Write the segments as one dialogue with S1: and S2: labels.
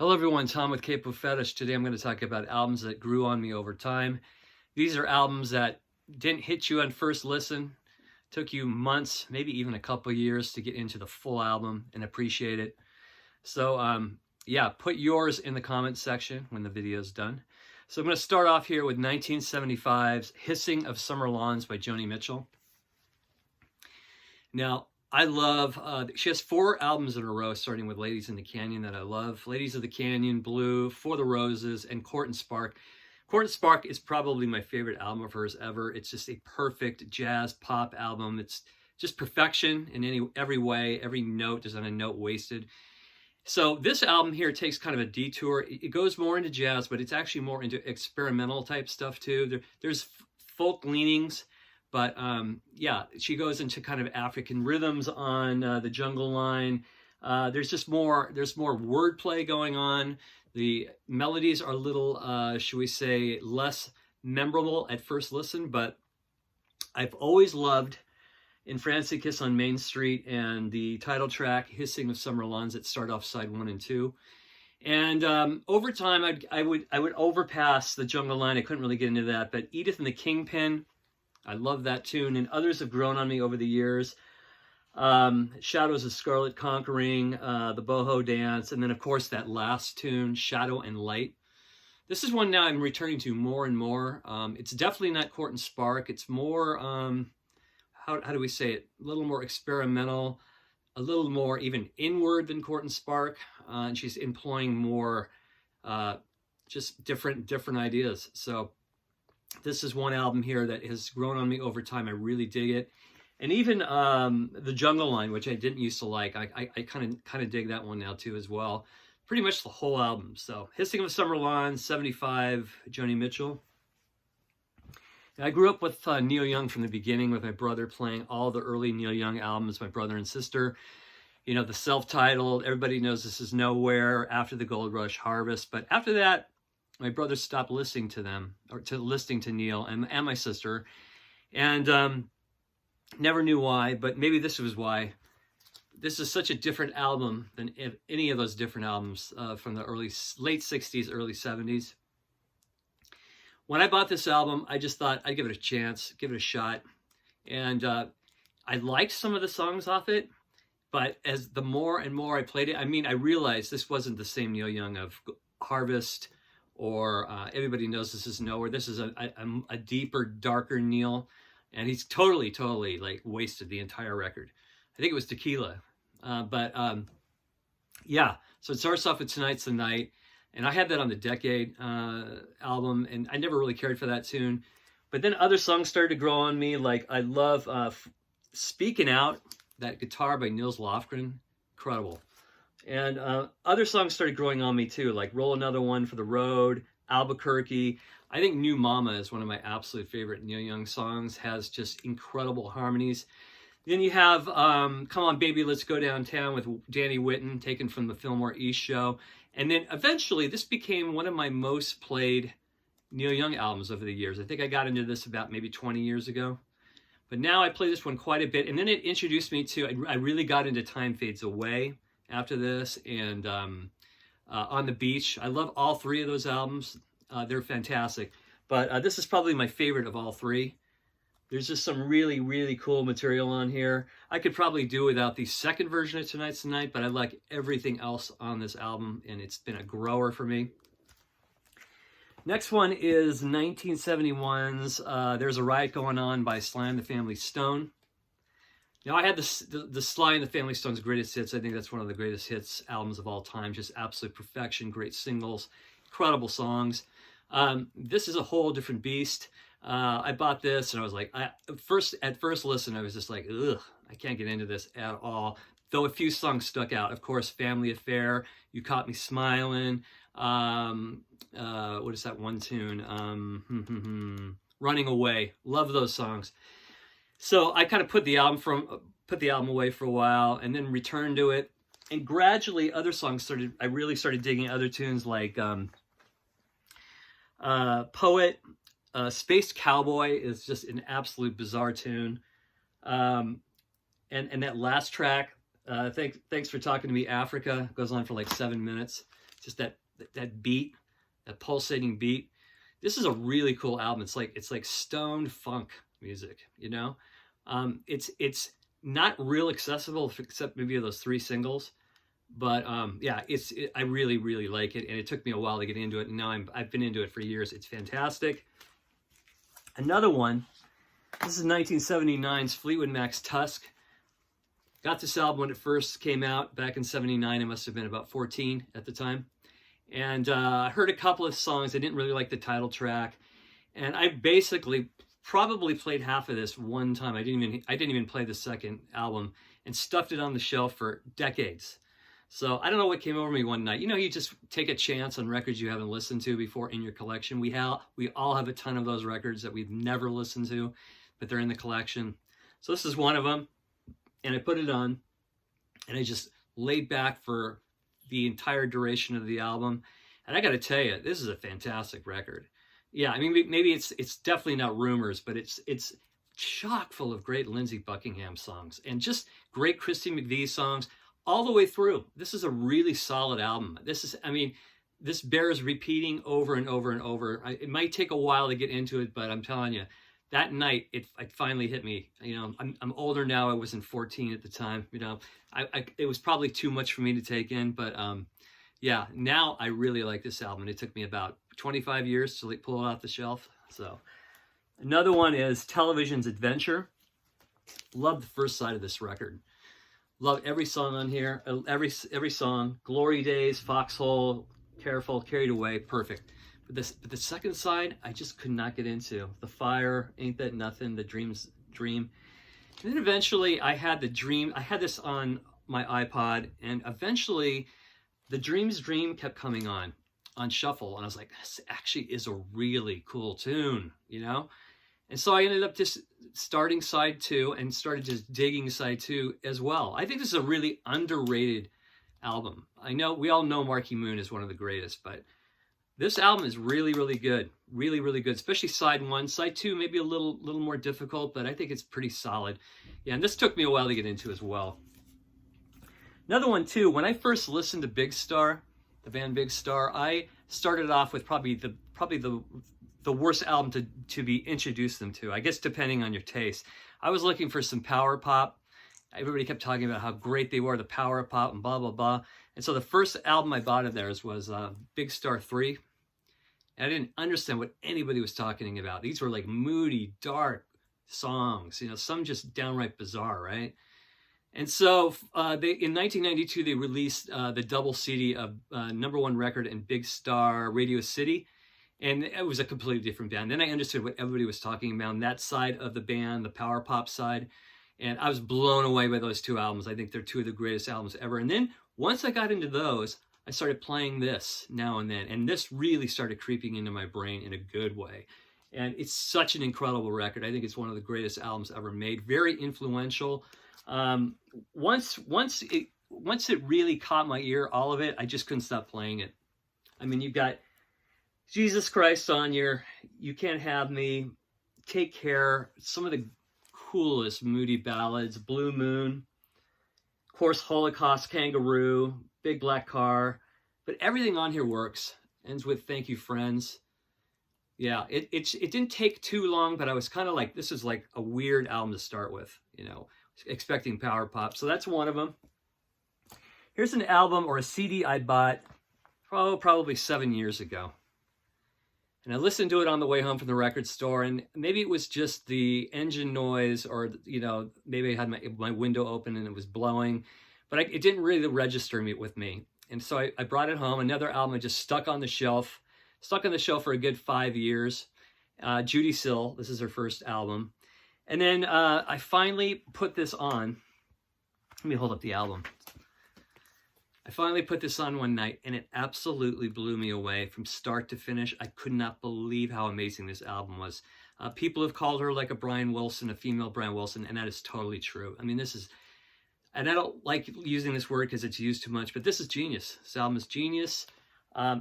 S1: Hello everyone, Tom with Capo Fetish. Today I'm going to talk about albums that grew on me over time. These are albums that didn't hit you on first listen, took you months, maybe even a couple years to get into the full album and appreciate it. So yeah, put yours in the comments section when the video is done. So I'm going to start off here with 1975's Hissing of Summer Lawns by Joanie Mitchell. Now, I love, she has 4 albums in a row, starting with Ladies in the Canyon that I love. Ladies of the Canyon, Blue, For the Roses, and Court and Spark. Court and Spark is probably my favorite album of hers ever. It's just a perfect jazz pop album. It's just perfection in every way. Every note, there's not a note wasted. So this album here takes kind of a detour. It goes more into jazz, but it's actually more into experimental type stuff too. There's folk leanings. But yeah, she goes into kind of African rhythms on the Jungle Line. There's more wordplay going on. The melodies are a little, should we say, less memorable at first listen, but I've always loved In Frantic Kiss on Main Street and the title track, Hissing of Summer Lawns, that start off side 1 and 2. And over time, I would overpass the Jungle Line. I couldn't really get into that, but Edith and the Kingpin, I love that tune, and others have grown on me over the years. Shadows of Scarlet Conquering, the Boho Dance, and then of course that last tune, Shadow and Light. This is one now I'm returning to more and more. It's definitely not Court and Spark. It's more, how do we say it? A little more experimental, a little more even inward than Court and Spark. And she's employing more just different ideas. So this is one album here that has grown on me over time. I really dig it. And even the Jungle Line, which I didn't used to like, I kind of dig that one now too as well. Pretty much the whole album. So Hissing of Summer Lawns, 75, Joanie Mitchell. And I grew up with Neil Young from the beginning, with my brother playing all the early Neil Young albums, my brother and sister. You know, the self-titled, everybody knows This Is Nowhere, After the Gold Rush, Harvest. But after that, my brother stopped listening to them, or listening to Neil and my sister, and never knew why, but maybe this was why. This is such a different album than any of those different albums from the late 60s, early 70s. When I bought this album, I just thought I'd give it a chance, give it a shot, and I liked some of the songs off it, but as the more and more I played it, I mean, I realized this wasn't the same Neil Young of Harvest, or Everybody Knows This Is Nowhere. This is a deeper, darker Neil, and he's totally like wasted the entire record. I think it was Tequila, but yeah. So it starts off with Tonight's the Night, and I had that on the Decade album, and I never really cared for that tune. But then other songs started to grow on me. Like I love Speaking Out, that guitar by Nils Lofgren, incredible. And other songs started growing on me too, like Roll Another One for the Road, Albuquerque. I think New Mama is one of my absolute favorite Neil Young songs, has just incredible harmonies. Then you have Come On Baby, Let's Go Downtown with Danny Whitten, taken from the Fillmore East show. And then eventually this became one of my most played Neil Young albums over the years. I think I got into this about maybe 20 years ago. But now I play this one quite a bit. And then it introduced me to, I really got into Time Fades Away after this, and On the Beach. I love all 3 of those albums. They're fantastic. But this is probably my favorite of all 3. There's just some really, really cool material on here. I could probably do without the second version of Tonight's the Night, but I like everything else on this album, and it's been a grower for me. Next one is 1971's There's a Riot Going On by Sly and the Family Stone. Now, I had the Sly and the Family Stone's greatest hits. I think that's one of the greatest hits albums of all time. Just absolute perfection, great singles, incredible songs. This is a whole different beast. I bought this and I was like, at first listen, I was just like, ugh, I can't get into this at all. Though a few songs stuck out. Of course, Family Affair, You Caught Me Smiling. What is that one tune? Running Away. Love those songs. So I kind of put the album away for a while and then returned to it. And gradually other songs I really started digging other tunes like Poet, Spaced Cowboy is just an absolute bizarre tune. And that last track, Thanks for Talking to Me, Africa, goes on for like 7 minutes. just that beat, that pulsating beat. This is a really cool album. It's like stoned funk music, you know. It's not real accessible except maybe those 3 singles, but yeah, I really really like it, and it took me a while to get into it, and now I've been into it for years. It's fantastic. Another one, this is 1979's Fleetwood Mac's Tusk. Got this album when it first came out back in 79. I must have been about 14 at the time. And I heard a couple of songs. I didn't really like the title track. And I basically probably played half of this one time. I didn't even play the second album, and stuffed it on the shelf for decades. So I don't know what came over me one night. You know, you just take a chance on records you haven't listened to before in your collection. We all have a ton of those records that we've never listened to, but they're in the collection. So this is one of them. And I put it on, and I just laid back for the entire duration of the album. And I got to tell you, this is a fantastic record. Yeah, I mean, maybe it's definitely not Rumors, but it's chock full of great Lindsey Buckingham songs and just great Christy McVie songs all the way through. This is a really solid album. This bears repeating over and over and over. It might take a while to get into it, but I'm telling you, that night it finally hit me. You know, I'm older now. I wasn't 14 at the time. You know, it was probably too much for me to take in, but yeah, now I really like this album. It took me about 25 years to pull it off the shelf. So another one is Television's Adventure. Love the first side of this record. Love every song on here. Every song. Glory Days, Foxhole, Careful, Carried Away, perfect. But the second side, I just could not get into. The Fire, Ain't That Nothing, The Dream's Dream. And then eventually I had The Dream. I had this on my iPod, and eventually The Dream's Dream kept coming on shuffle, and I was like, this actually is a really cool tune, you know? And so I ended up just starting side 2 and started just digging side 2 as well. I think this is a really underrated album. I know we all know Marquee Moon is one of the greatest, but this album is really, really good. Really, really good, especially side 1. Side 2 maybe a little more difficult, but I think it's pretty solid. Yeah, and this took me a while to get into as well. Another one too, when I first listened to Big Star, the band Big Star, I started off with probably the worst album to be introduced them to, I guess, depending on your taste. I was looking for some power pop. Everybody kept talking about how great they were, the power pop and blah, blah, blah. And so the first album I bought of theirs was Big Star 3. And I didn't understand what anybody was talking about. These were like moody, dark songs, you know, some just downright bizarre, right? And so in 1992, they released the double CD of #1 record in Big Star Radio City. And it was a completely different band. Then I understood what everybody was talking about on that side of the band, the power pop side. And I was blown away by those 2 albums. I think they're 2 of the greatest albums ever. And then once I got into those, I started playing this now and then. And this really started creeping into my brain in a good way. And it's such an incredible record. I think it's one of the greatest albums ever made. Very influential. Once it really caught my ear, all of it, I just couldn't stop playing it. I mean, you've got Jesus Christ on your You Can't Have Me, Take Care, some of the coolest moody ballads, Blue Moon, of course, Holocaust, Kangaroo, Big Black Car, but everything on here works. Ends with Thank You Friends. Yeah, it didn't take too long, but I was kind of like, this is like a weird album to start with, you know, expecting power pop. So that's one of them. Here's an album or a CD I bought probably 7 years ago. And I listened to it on the way home from the record store, and maybe it was just the engine noise, or, you know, maybe I had my window open and it was blowing, but it didn't really register with me. And so I brought it home. Another album I just stuck on the shelf for a good 5 years. Judy S, this is her first album. And then I finally put this on. Let me hold up the album. I finally put this on one night, and it absolutely blew me away from start to finish. I could not believe how amazing this album was. People have called her like a Brian Wilson, a female Brian Wilson, and that is totally true. I mean, this is, and I don't like using this word because it's used too much, but this is genius. This album is genius.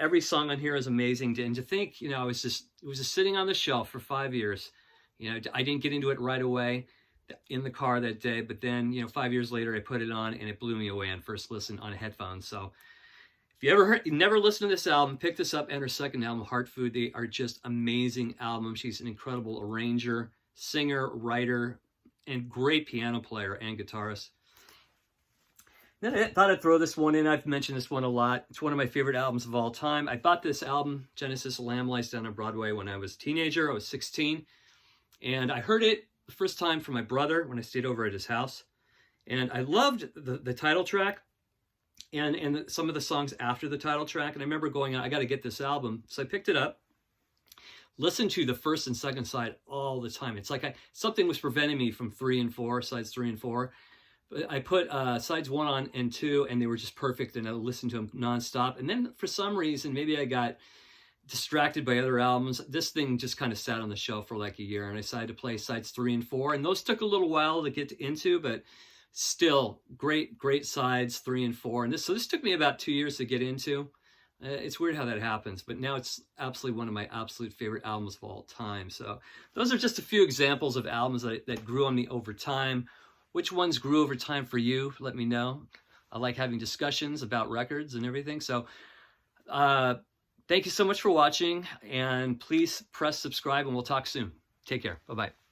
S1: Every song on here is amazing. And to think, you know, it was just sitting on the shelf for 5 years. You know, I didn't get into it right away in the car that day, but then, you know, 5 years later, I put it on and it blew me away on first listen on headphones. So If you never listened to this album, pick this up and her second album, Heart Food. They are just amazing albums. She's an incredible arranger, singer, writer, and great piano player and guitarist. Then I thought I'd throw this one in. I've mentioned this one a lot. It's one of my favorite albums of all time. I bought this album, Genesis Lamb Lies Down on Broadway, when I was a teenager. I was 16. And I heard it the first time from my brother when I stayed over at his house. And I loved the title track and some of the songs after the title track. And I remember going, I got to get this album. So I picked it up, listened to the first and second side all the time. It's like something was preventing me from sides 3 and 4. But I put sides 1 on and 2, and they were just perfect. And I listened to them nonstop. And then for some reason, maybe I got distracted by other albums. This thing just kind of sat on the shelf for like a year, and I decided to play sides 3 and 4. And those took a little while to get into, but still great sides 3 and 4. And this took me about 2 years to get into. It's weird how that happens, but now it's absolutely one of my absolute favorite albums of all time. So those are just a few examples of albums that grew on me over time. Which ones grew over time for you? Let me know. I like having discussions about records and everything. So thank you so much for watching, and please press subscribe, and we'll talk soon. Take care. Bye-bye.